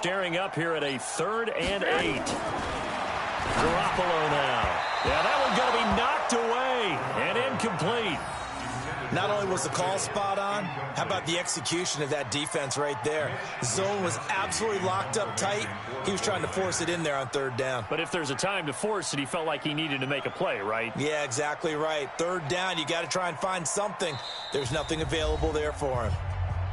staring up here at a 3rd and 8. Garoppolo now. Yeah, that one's going to be knocked away and incomplete. Not only was the call spot on, how about the execution of that defense right there? The zone was absolutely locked up tight. He was trying to force it in there on 3rd down. But if there's a time to force it, he felt like he needed to make a play, right? Yeah, exactly right. 3rd down, you got to try and find something. There's nothing available there for him.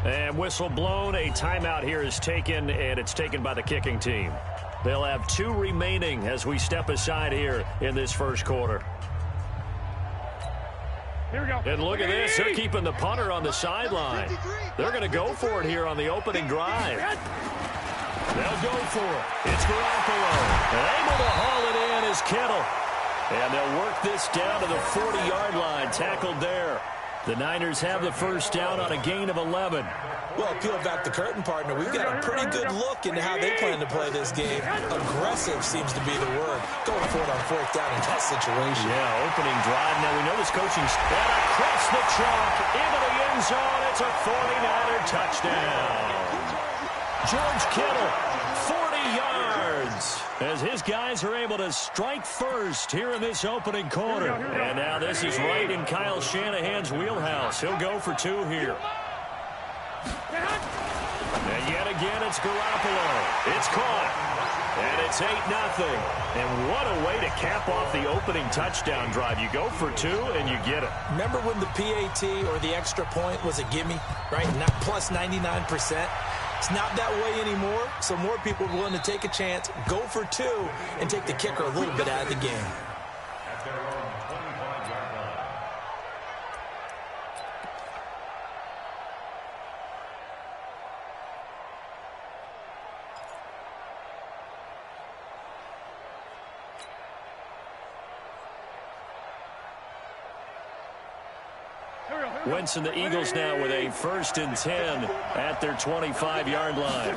And whistle blown. A timeout here is taken, and it's taken by the kicking team. They'll have 2 remaining as we step aside here in this first quarter. Here we go. And look at this. They're keeping the punter on the sideline. They're going to go for it here on the opening drive. They'll go for it. It's Garoppolo. And able to haul it in is Kittle. And they'll work this down to the 40-yard line. Tackled there. The Niners have the first down on a gain of 11. Well, peel back the curtain, partner. We've got a pretty good look into how they plan to play this game. Aggressive seems to be the word. Going for it on 4th down in that situation. Yeah, opening drive. Now, we know this coaching and across the chalk into the end zone. It's a 49er touchdown. George Kittle, 40 yards. As his guys are able to strike first here in this opening quarter. And now this is right in Kyle Shanahan's wheelhouse. He'll go for 2 here. And yet again, it's Garoppolo. It's caught. And it's 8-0. And what a way to cap off the opening touchdown drive. You go for 2, and you get it. Remember when the PAT or the extra point was a gimme, right? Not plus 99%. It's not that way anymore, so more people are willing to take a chance, go for 2, and take the kicker a little bit out of the game. Wentz and the Eagles now with a 1st and 10 at their 25-yard line.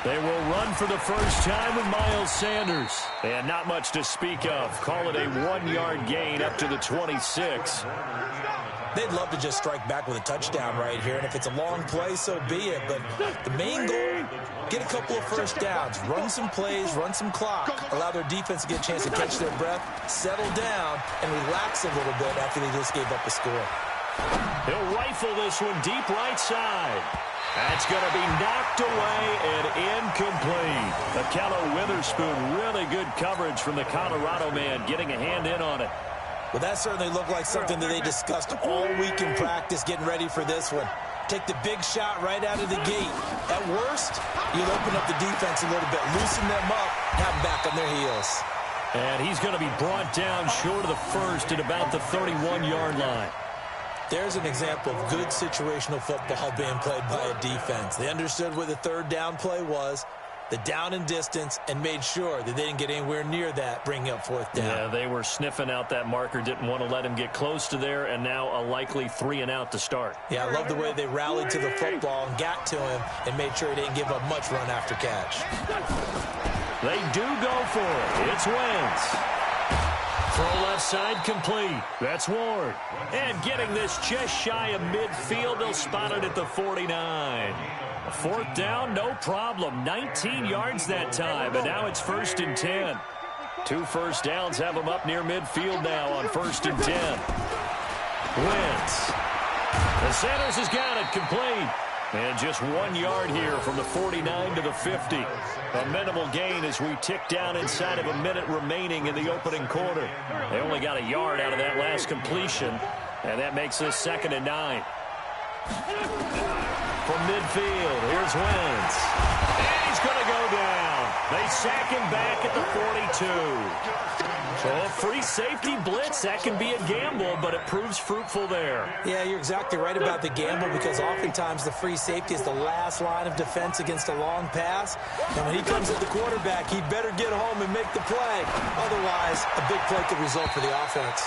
They will run for the first time with Miles Sanders. And not much to speak of. Call it a 1-yard gain up to the 26. They'd love to just strike back with a touchdown right here. And if it's a long play, so be it. But the main goal, get a couple of first downs. Run some plays, run some clock. Allow their defense to get a chance to catch their breath, settle down, and relax a little bit after they just gave up a score. He'll rifle this one deep right side. That's going to be knocked away and incomplete. Akello Witherspoon, really good coverage from the Colorado man, getting a hand in on it. Well, that certainly looked like something that they discussed all week in practice, getting ready for this one. Take the big shot right out of the gate. At worst, you'll open up the defense a little bit, loosen them up, have them back on their heels. And he's going to be brought down short of the first at about the 31-yard line. There's an example of good situational football being played by a defense. They understood what the 3rd down play was, the down and distance, and made sure that they didn't get anywhere near that, bringing up 4th down. Yeah, they were sniffing out that marker, didn't want to let him get close to there, and now a likely 3-and-out to start. Yeah, I love the way they rallied to the football and got to him and made sure he didn't give up much run after catch. They do go for it. It's Wentz. Throw left side complete. That's Ward. And getting this just shy of midfield, they'll spot it at the 49. 4th down, no problem. 19 yards that time, and now it's 1st and 10. 2 first downs have them up near midfield now on 1st and 10. Wentz. The Sanders has got it complete. And just 1 yard here from the 49 to the 50. A minimal gain as we tick down inside of a minute remaining in the opening quarter. They only got a yard out of that last completion, and that makes this 2nd and 9. From midfield, here's Wentz. And he's going to go down. They sack him back at the 42. So a free safety blitz, that can be a gamble, but it proves fruitful there. Yeah, you're exactly right about the gamble, because oftentimes the free safety is the last line of defense against a long pass. And when he comes at the quarterback, he better get home and make the play. Otherwise, a big play could result for the offense.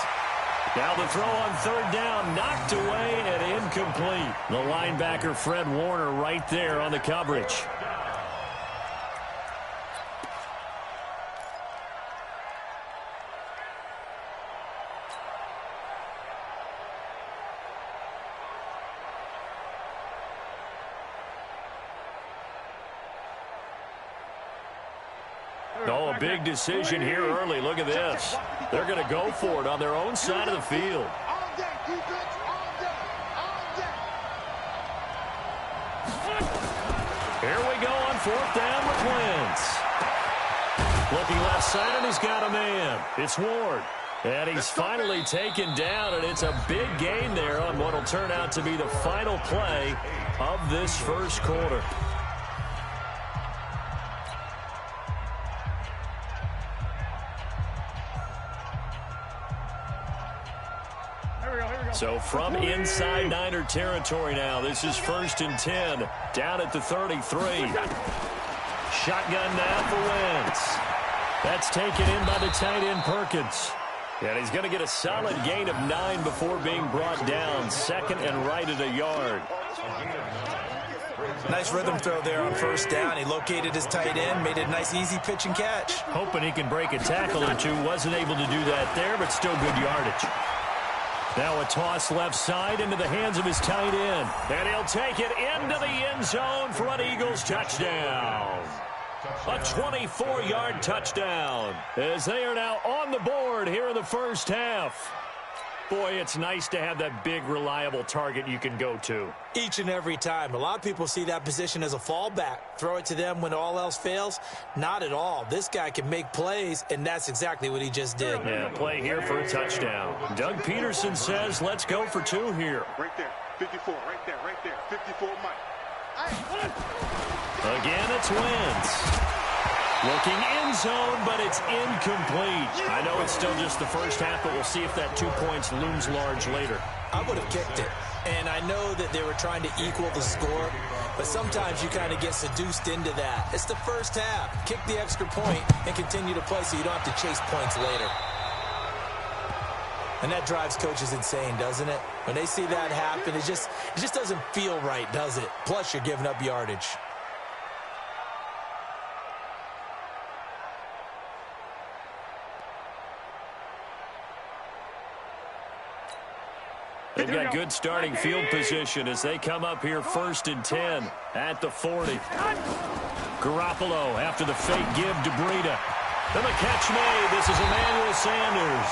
Now the throw on 3rd down, knocked away and incomplete. The linebacker, Fred Warner, right there on the coverage. Oh, a big decision here early. Look at this. They're going to go for it on their own side of the field. Here we go on 4th down with Wentz. Looking left side, and he's got a man. It's Ward. And he's finally taken down, and it's a big gain there on what will turn out to be the final play of this first quarter. So from inside Niner territory now, this is 1st and 10, down at the 33. Shotgun now for Wentz. That's taken in by the tight end Perkins. And he's going to get a solid gain of 9 before being brought down. 2nd and right at a yard. Nice rhythm throw there on 1st down. He located his tight end, made it a nice easy pitch and catch. Hoping he can break a tackle or two. Wasn't able to do that there, but still good yardage. Now a toss left side into the hands of his tight end. And he'll take it into the end zone for an Eagles touchdown. A 24-yard touchdown as they are now on the board here in the first half. Boy, it's nice to have that big, reliable target you can go to. Each and every time. A lot of people see that position as a fallback. Throw it to them when all else fails. Not at all. This guy can make plays, and that's exactly what he just did. Yeah, play here for a touchdown. Doug Peterson says, let's go for 2 here. Right there, 54, right there, 54 Mike. Again, it's Wentz. Looking end zone, but it's incomplete. I know it's still just the first half, but we'll see if that 2 points looms large later. I would have kicked it. And I know that they were trying to equal the score, but sometimes you kind of get seduced into that. It's the first half. Kick the extra point and continue to play so you don't have to chase points later. And that drives coaches insane, doesn't it? When they see that happen, it just doesn't feel right, does it? Plus, you're giving up yardage. They've got good starting field position as they come up here 1st and 10 at the 40. Garoppolo after the fake give to Breida. Then the catch made. This is Emmanuel Sanders.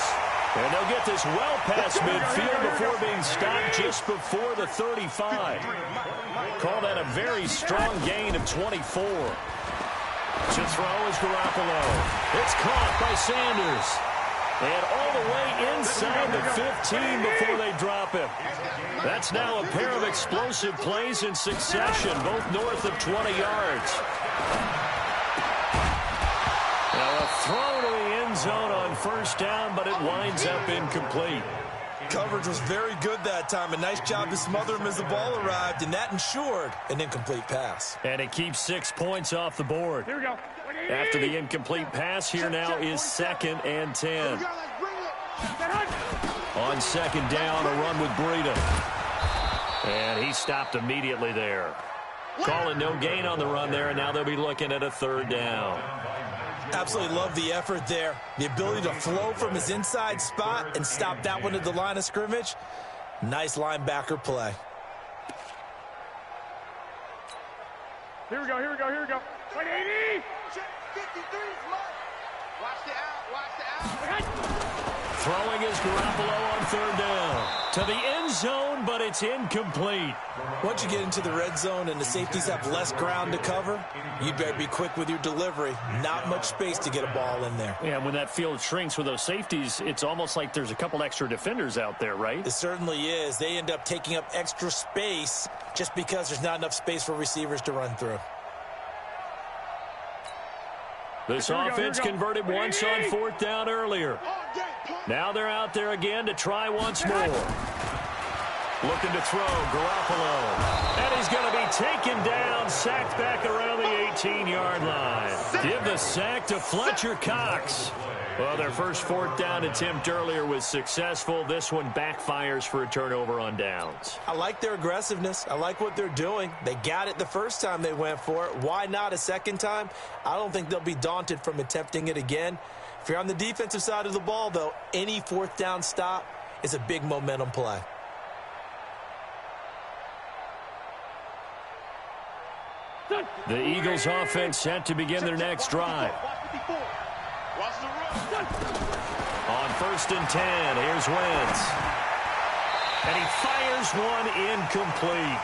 And they'll get this well past midfield before being stopped just before the 35. Call that a very strong gain of 24. To throw is Garoppolo. It's caught by Sanders. And all the way inside the 15 before they drop him. That's now a pair of explosive plays in succession, both north of 20 yards. Now a throw to the end zone on 1st down, but it winds up incomplete. Coverage was very good that time. A nice job to smother him as the ball arrived, and that ensured an incomplete pass. And it keeps 6 points off the board. Here we go. After the incomplete pass, here now is 2nd and 10. On 2nd down, a run with Breida. And he stopped immediately there. Calling no gain on the run there, and now they'll be looking at a 3rd down. Absolutely love the effort there. The ability to flow from his inside spot and stop that one at the line of scrimmage. Nice linebacker play. Here we go. 180. Check 53, watch the out. Throwing is Garoppolo on 3rd down. To the end zone, but it's incomplete. Once you get into the red zone and the safeties have less ground to cover, you better be quick with your delivery. Not much space to get a ball in there. Yeah, when that field shrinks with those safeties, it's almost like there's a couple extra defenders out there, right? It certainly is. They end up taking up extra space just because there's not enough space for receivers to run through. This offense converted once on 4th down earlier. Now they're out there again to try once more. Looking to throw, Garoppolo. And he's going to be taken down, sacked back around the 18-yard line. Give the sack to Fletcher Cox. Well, their first 4th down attempt earlier was successful. This one backfires for a turnover on downs. I like their aggressiveness. I like what they're doing. They got it the first time they went for it. Why not a second time? I don't think they'll be daunted from attempting it again. If you're on the defensive side of the ball, though, any 4th down stop is a big momentum play. The Eagles offense set to begin their next drive. 54. Watch the run. On 1st and 10, here's Wentz. And he fires one incomplete.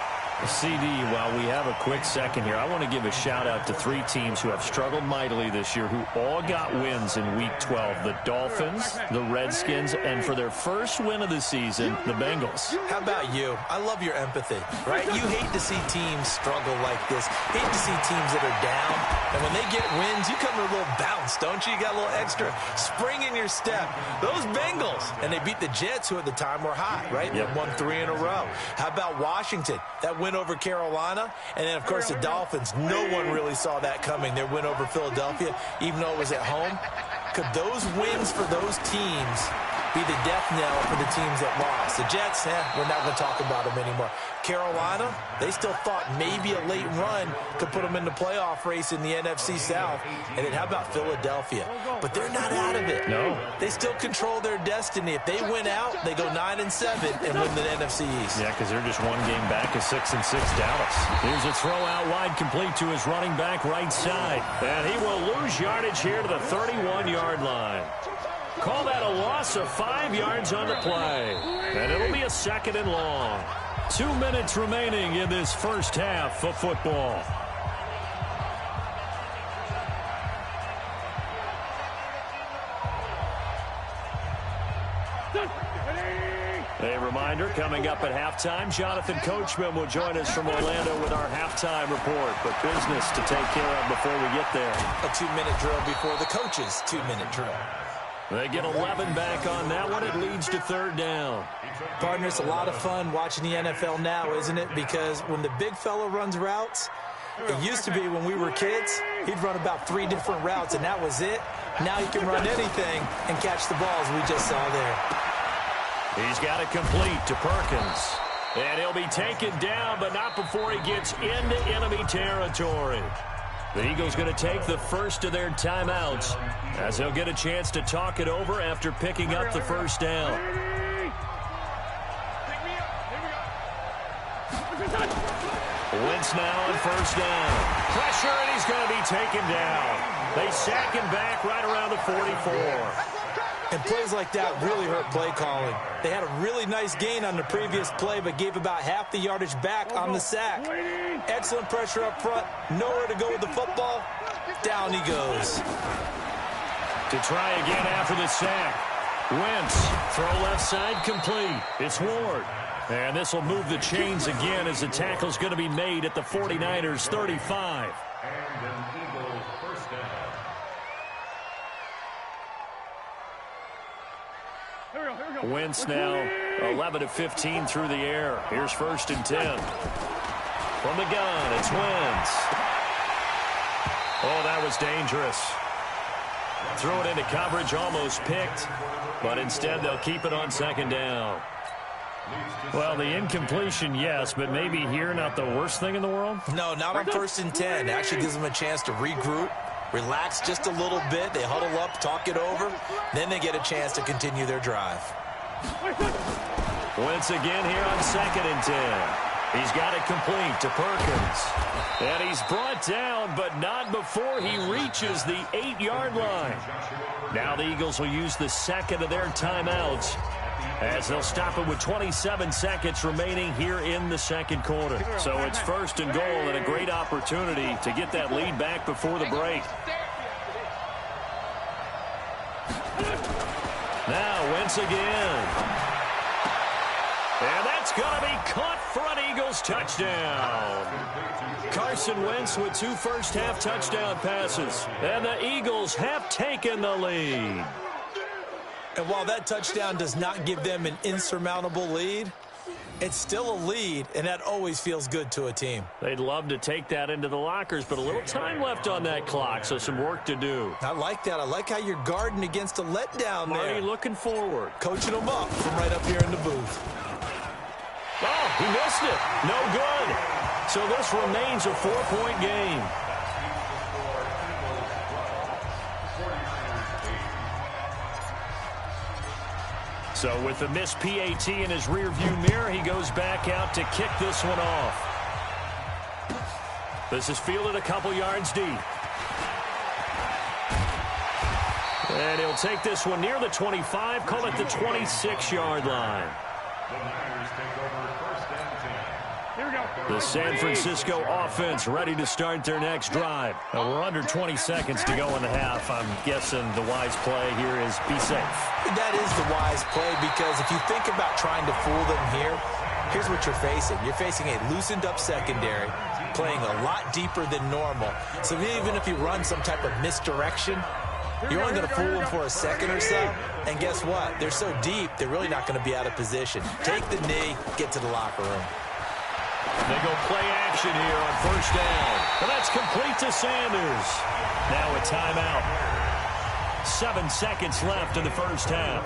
CD, while we have a quick second here, I want to give a shout-out to 3 teams who have struggled mightily this year, who all got wins in Week 12. The Dolphins, the Redskins, and for their first win of the season, the Bengals. How about you? I love your empathy, right? You hate to see teams struggle like this. Hate to see teams that are down. And when they get wins, you come to a little bounce, don't you? You got a little extra spring in your step. Those Bengals, and they beat the Jets, who at the time were hot, right? Yep. They won 3 in a row. How about Washington? That win over Carolina, and then, of course, the Dolphins. No one really saw that coming. Their win over Philadelphia, even though it was at home. Could those wins for those teams be the death knell for the teams that lost? The Jets, we're not going to talk about them anymore. Carolina, they still thought maybe a late run could put them in the playoff race in the NFC South. And then how about Philadelphia? But they're not out of it. No. They still control their destiny. If they win out, they go 9-7 and win the NFC East. Yeah, because they're just one game back of 6-6 Dallas. Here's a throw out wide, complete to his running back right side. And he will lose yardage here to the 31-yard line. Call that a loss of 5 yards on the play. And it'll be a 2nd and long. 2 minutes remaining in this first half of football. A reminder, coming up at halftime, Jonathan Coachman will join us from Orlando with our halftime report. But business to take care of before we get there. A 2-minute drill before the coach's 2-minute drill. They get 11 back on that one. It leads to 3rd down. Partner, it's a lot of fun watching the NFL now, isn't it? Because when the big fella runs routes, it used to be when we were kids, he'd run about 3 different routes, and that was it. Now he can run anything and catch the balls we just saw there. He's got it complete to Perkins. And he'll be taken down, but not before he gets into enemy territory. The Eagles going to take the first of their timeouts as he'll get a chance to talk it over after picking up the first down. Wentz now on 1st down. Pressure, and he's going to be taken down. They sack him back right around the 44. And plays like that really hurt play calling. They had a really nice gain on the previous play, but gave about half the yardage back on the sack. Excellent pressure up front. Nowhere to go with the football. Down he goes. To try again after the sack. Wentz, throw left side complete. It's Ward. And this will move the chains again as the tackle's going to be made at the 49ers 35. Wentz now 11 of 15 through the air. Here's 1st and 10. From the gun, it's Wentz. Oh, that was dangerous. Throw it into coverage, almost picked. But instead, they'll keep it on 2nd down. Well, the incompletion, yes, but maybe here not the worst thing in the world? No, not on 1st and 10. It actually gives them a chance to regroup, relax just a little bit. They huddle up, talk it over. Then they get a chance to continue their drive. Wentz again here on 2nd and 10. He's got it complete to Perkins. And he's brought down, but not before he reaches the 8-yard line. Now the Eagles will use the 2nd of their timeouts as they'll stop it with 27 seconds remaining here in the 2nd quarter. So it's 1st and goal and a great opportunity to get that lead back before the break. Now Wentz again. And that's going to be caught for an Eagles touchdown. Carson Wentz with 2 first-half touchdown passes. And the Eagles have taken the lead. And while that touchdown does not give them an insurmountable lead, it's still a lead, and that always feels good to a team. They'd love to take that into the lockers, but a little time left on that clock, so some work to do. I like that. I like how you're guarding against a letdown there. Marty looking forward. Coaching them up from right up here in the booth. Oh, he missed it. No good. So this remains a 4-point game. So with the missed PAT in his rearview mirror, he goes back out to kick this one off. This is fielded a couple yards deep. And he'll take this one near the 25, call it the 26-yard line. The San Francisco offense ready to start their next drive. Now, we're under 20 seconds to go in the half. I'm guessing the wise play here is be safe. That is the wise play, because if you think about trying to fool them here, here's what you're facing. You're facing a loosened-up secondary, playing a lot deeper than normal. So even if you run some type of misdirection, you're only going to fool them for a second or so. And guess what? They're so deep, they're really not going to be out of position. Take the knee, get to the locker room. They go play action here on first down. And that's complete to Sanders. Now a timeout. 7 seconds left in the first half.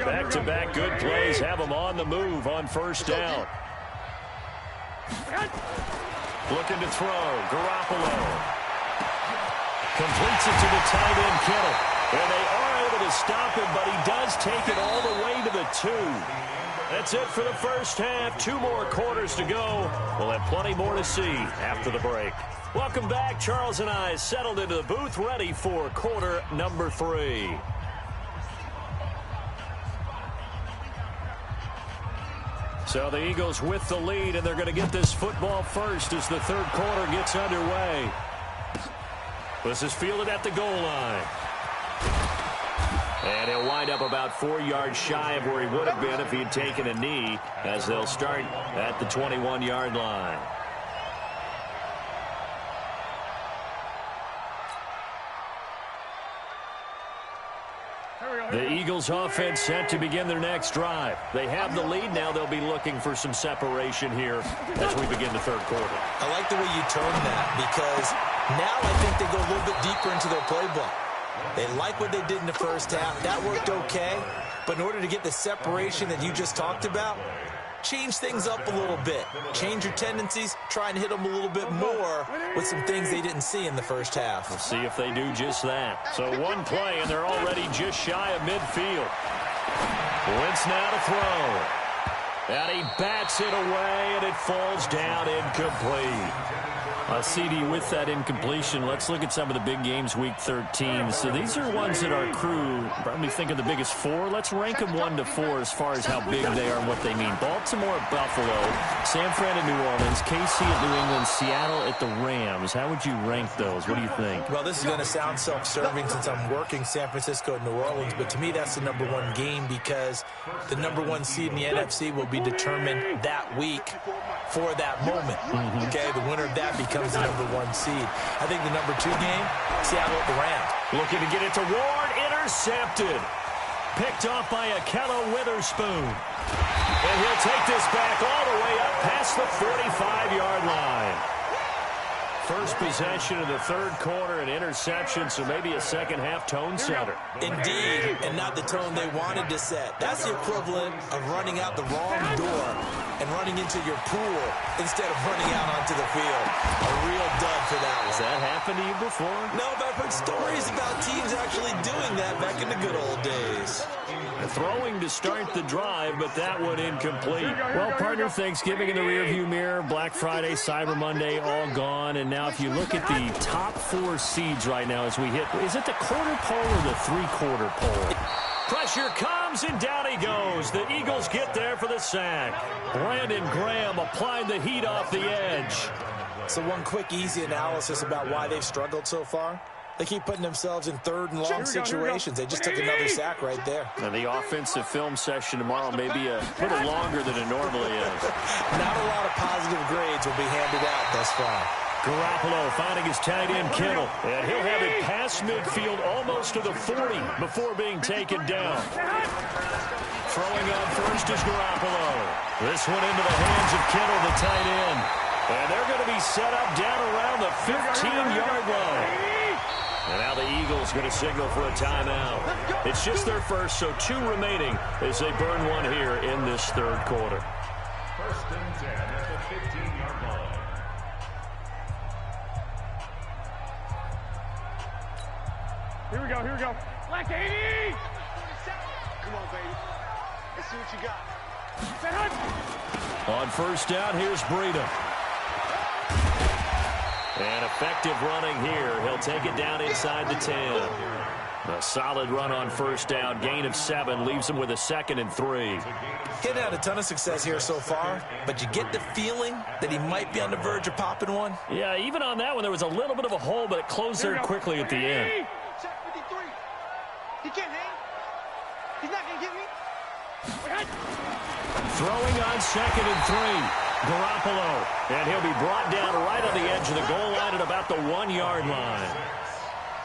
Back-to-back good plays have them on the move on first down. Looking to throw. Garoppolo completes it to the tight end, Kittle. And they are able to stop him, but he does take it all the way to the 2. That's it for the first half. 2 more quarters to go. We'll have plenty more to see after the break. Welcome back. Charles and I settled into the booth, ready for quarter number 3. So the Eagles with the lead, and they're going to get this football first as the third quarter gets underway. This is fielded at the goal line. And he'll wind up about 4 yards shy of where he would have been if he had taken a knee, as they'll start at the 21-yard line. The Eagles offense set to begin their next drive. They have the lead now. They'll be looking for some separation here as we begin the third quarter. I like the way you turn that, because now I think they go a little bit deeper into their playbook. They like what they did in the first half. That worked okay. But in order to get the separation that you just talked about, change things up a little bit. Change your tendencies. Try and hit them a little bit more with some things they didn't see in the first half. We'll see if they do just that. So one play, and they're already just shy of midfield. Wentz now to throw. And he bats it away, and it falls down incomplete. CD, with that incompletion, let's look at some of the big games week 13. So these are ones that our crew probably think of the biggest 4. Let's rank them 1 to 4 as far as how big they are and what they mean. Baltimore at Buffalo, San Fran at New Orleans, KC at New England, Seattle at the Rams. How would you rank those? What do you think? Well, this is going to sound self-serving since I'm working San Francisco and New Orleans, but to me that's the number 1 game, because the number 1 seed in the NFC will be determined that week for that moment. Okay, the winner of that becomes the number 1 seed. I think the number 2 game, Seattle at the Rams. Looking to get it to Ward, intercepted. Picked off by Akello Witherspoon. And he'll take this back all the way up past the 45-yard line. First possession of the third quarter, an interception, so maybe a second-half tone setter. Indeed, and not the tone they wanted to set. That's the equivalent of running out the wrong door and running into your pool instead of running out onto the field. A real dud for that one. Has that happened to you before? No, but I've heard stories about teams actually doing that back in the good old days. Throwing to start the drive, but that one incomplete. Well, partner, Thanksgiving in the rearview mirror, Black Friday, Cyber Monday, all gone. And now if you look at the top 4 seeds right now as we hit, is it the quarter pole or the 3/4 pole? Pressure comes, and down he goes. The Eagles get there for the sack. Brandon Graham applied the heat off the edge. So one quick, easy analysis about why they've struggled so far. They keep putting themselves in third and long situations. They just took another sack right there. And the offensive film session tomorrow may be a little longer than it normally is. Not a lot of positive grades will be handed out thus far. Garoppolo finding his tight end, Kittle. And he'll have it past midfield almost to the 40 before being taken down. Throwing on first is Garoppolo. This one into the hands of Kittle, the tight end. And they're going to be set up down around the 15-yard line. And now the Eagles going to signal for a timeout. It's just their first, so 2 remaining as they burn one here in this third quarter. First and 10 at the 15-yard line. Here we go. Black 80! Come on, baby. Let's see what you got. On first down, here's Breida. And effective running here. He'll take it down inside the 10. A solid run on first down. Gain of 7 leaves him with a 2nd and 3. He's had a ton of success here so far, but you get the feeling that he might be on the verge of popping one. Yeah, even on that one, there was a little bit of a hole, but it closed there quickly at the end. Check 53. He can't hang. He's not going to get me. Throwing on 2nd and 3. Garoppolo. And he'll be brought down right on the edge of the goal line at about the 1-yard line.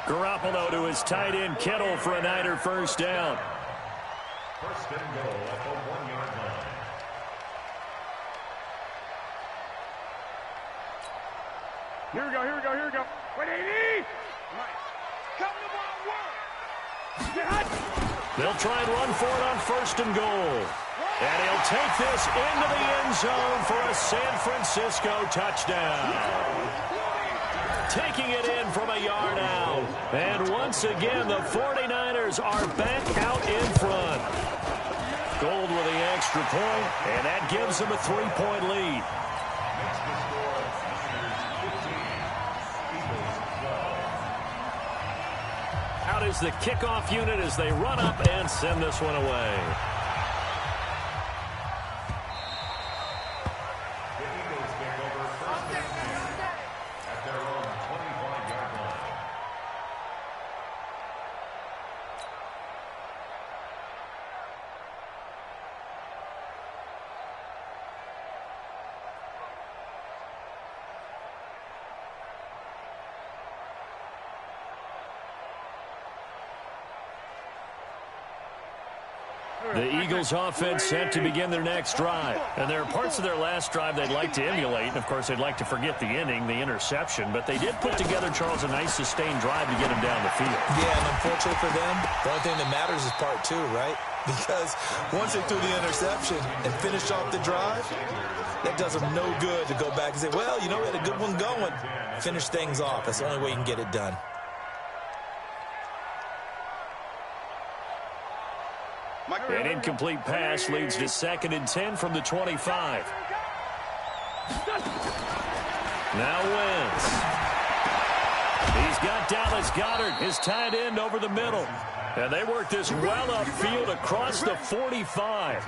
Garoppolo to his tight end Kittle for a Niner first down. First and goal at the 1-yard line. Here we go, here we go, here we go. 180! Come to my work. Get hot! They'll try and run for it on first and goal. And he'll take this into the end zone for a San Francisco touchdown. Taking it in from a yard out. And once again, the 49ers are back out in front. Gold with the extra point, and that gives them a 3-point lead. Out is the kickoff unit as they run up and send this one away. The Eagles offense set to begin their next drive. And there are parts of their last drive they'd like to emulate. And, of course, they'd like to forget the ending, the interception. But they did put together, Charles, a nice sustained drive to get him down the field. Yeah, and unfortunately for them, the only thing that matters is part 2, right? Because once they threw the interception and finished off the drive, that does them no good to go back and say, well, you know, we had a good one going. Finish things off. That's the only way you can get it done. An incomplete pass leads to 2nd and 10 from the 25. Now Wentz. He's got Dallas Goedert, his tight end, over the middle. And they work this well upfield across the 45.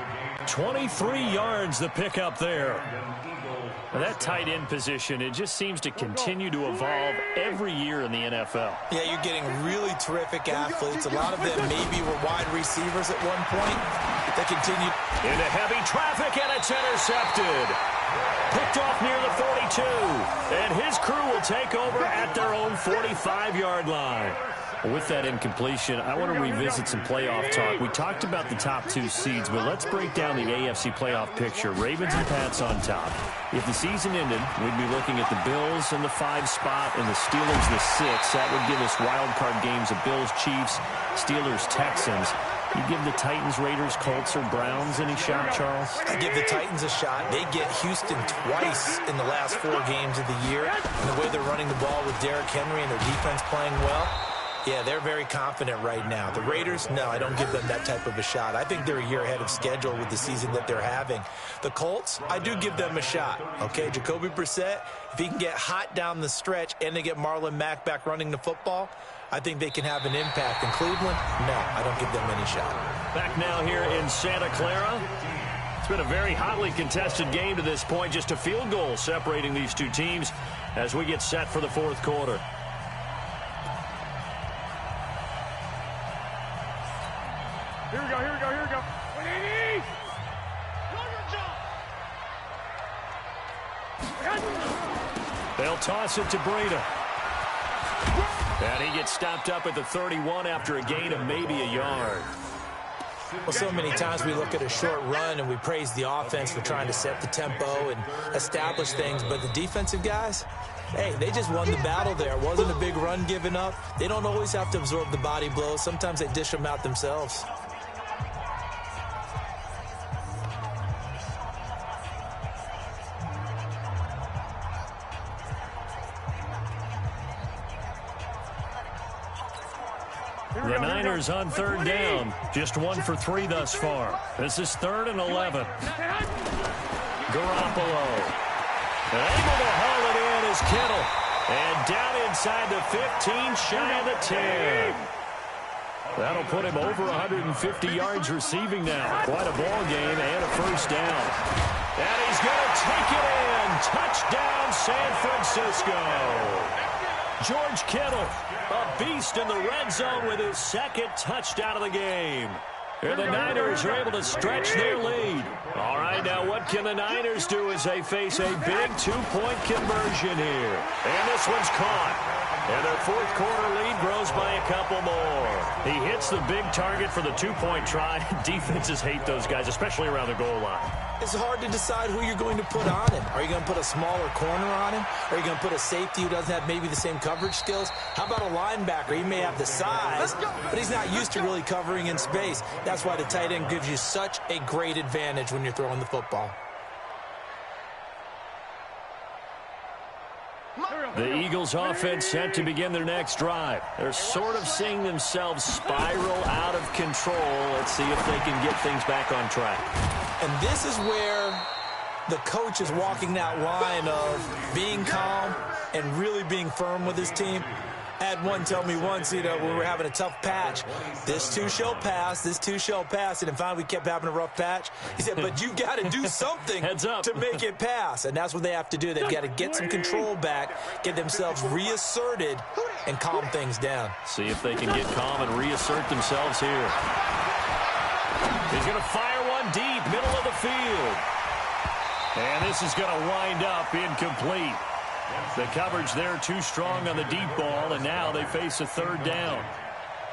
23 yards the pickup there. Well, that tight end position, it just seems to continue to evolve every year in the NFL. Yeah, you're getting really terrific athletes. A lot of them maybe were wide receivers at one point. They continue. Into heavy traffic, and it's intercepted. Picked off near the 42. And his crew will take over at their own 45-yard line. With that incompletion, I want to revisit some playoff talk. We talked about the top 2 seeds, but let's break down the AFC playoff picture. Ravens and Pats on top. If the season ended, we'd be looking at the Bills in the 5 spot and the Steelers the 6. That would give us wild card games of Bills, Chiefs, Steelers, Texans. You give the Titans, Raiders, Colts, or Browns any shot, Charles? I give the Titans a shot. They get Houston twice in the last 4 games of the year. And the way they're running the ball with Derrick Henry and their defense playing well, yeah, they're very confident right now. The Raiders, no, I don't give them that type of a shot. I think they're a year ahead of schedule with the season that they're having. The Colts, I do give them a shot. Okay, Jacoby Brissett, if he can get hot down the stretch and they get Marlon Mack back running the football, I think they can have an impact. In Cleveland, no, I don't give them any shot. Back now here in Santa Clara. It's been a very hotly contested game to this point. Just a field goal separating these two teams as we get set for the 4th quarter. Here we go, here we go, here we go. 180! They'll toss it to Breida. And he gets stopped up at the 31 after a gain of maybe a yard. Well, so many times we look at a short run and we praise the offense for trying to set the tempo and establish things, but the defensive guys, hey, they just won the battle there. It wasn't a big run given up. They don't always have to absorb the body blows. Sometimes they dish them out themselves. The Niners on 3rd down. Just 1 for 3 thus far. This is 3rd and 11. Garoppolo. Able to haul it in is Kittle. And down inside the 15, shy of the 10. That'll put him over 150 yards receiving now. Quite a ball game and a first down. And he's going to take it in. Touchdown, San Francisco. George Kittle, a beast in the red zone with his second touchdown of the game. And the Niners are able to stretch their lead. All right, now what can the Niners do as they face a big two-point conversion here? And this one's caught. And their fourth quarter lead grows by a couple more. He hits the big target for the two-point try. Defenses hate those guys, especially around the goal line. It's hard to decide who you're going to put on him. Are you going to put a smaller corner on him? Are you going to put a safety who doesn't have maybe the same coverage skills? How about a linebacker? He may have the size, but he's not used to really covering in space. That's why the tight end gives you such a great advantage when you're throwing the football. The Eagles offense set to begin their next drive. They're sort of seeing themselves spiral out of control. Let's see if they can get things back on track. And this is where the coach is walking that line of being calm and really being firm with his team. I had one tell me once, when we were having a tough patch, this too shall pass, this too shall pass. And then finally we kept having a rough patch. He said, but you got to do something to make it pass. And that's what they have to do. They've got to get some control back, get themselves reasserted, and calm things down. See if they can get calm and reassert themselves here. He's going to fire one deep, middle of the field. And this is going to wind up incomplete. The coverage there too strong on the deep ball, and now they face a third down.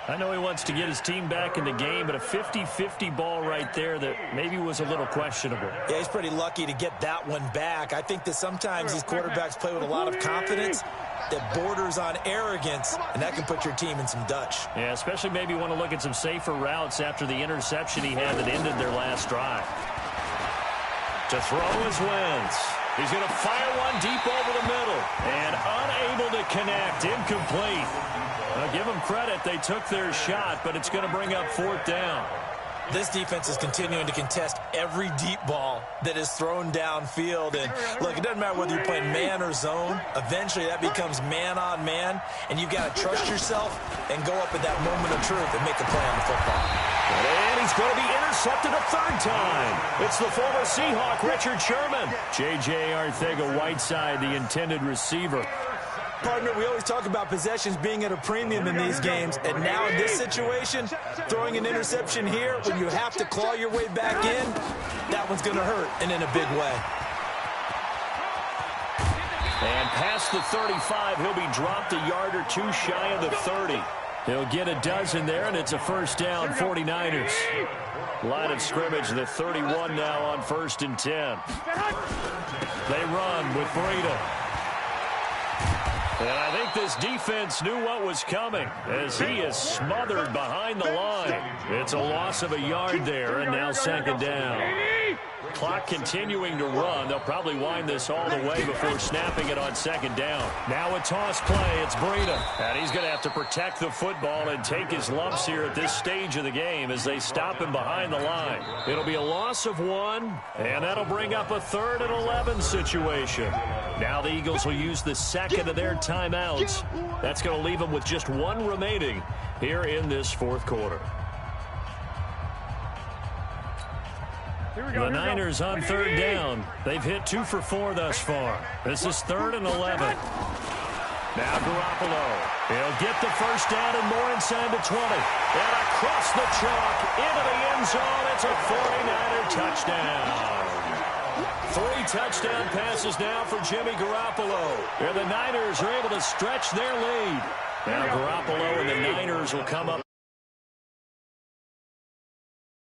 I know he wants to get his team back in the game, but a 50-50 ball right there that maybe was a little questionable. Yeah, he's pretty lucky to get that one back. I think that sometimes these quarterbacks play with a lot of confidence that borders on arrogance, and that can put your team in some Dutch. Yeah, especially maybe want to look at some safer routes after the interception he had that ended their last drive. To throw is Wentz. He's going to fire one deep over the middle and unable to connect. Incomplete. I'll give them credit. They took their shot, but it's going to bring up fourth down. This defense is continuing to contest every deep ball that is thrown downfield. And, look, it doesn't matter whether you're playing man or zone. Eventually, that becomes man-on-man, and you've got to trust yourself and go up at that moment of truth and make a play on the football. And he's going to be intercepted a third time. It's the former Seahawk, Richard Sherman. J.J. Arcega-Whiteside, the intended receiver. Partner, we always talk about possessions being at a premium in these games, and now in this situation, throwing an interception here when you have to claw your way back in, that one's going to hurt, and in a big way. And past the 35, he'll be dropped a yard or two shy of the 30. He'll get a dozen there, and it's a first down, 49ers. Line of scrimmage, the 31 now on 1st and 10. They run with Breida. And I think this defense knew what was coming as he is smothered behind the line. It's a loss of a yard there, and now second down. Clock continuing to run. They'll probably wind this all the way before snapping it on second down. Now a toss play. It's Breida. And he's going to have to protect the football and take his lumps here at this stage of the game as they stop him behind the line. It'll be a loss of one, and that'll bring up a 3rd and 11 situation. Now the Eagles will use the second of their timeouts. That's going to leave them with just one remaining here in this fourth quarter. The Niners on third down. They've hit 2 for 4 thus far. This is 3rd and 11. Now Garoppolo. He'll get the first down and more inside the 20. And across the chalk into the end zone. It's a 49er touchdown. 3 touchdown passes now for Jimmy Garoppolo. And the Niners are able to stretch their lead. Now Garoppolo and the Niners will come up.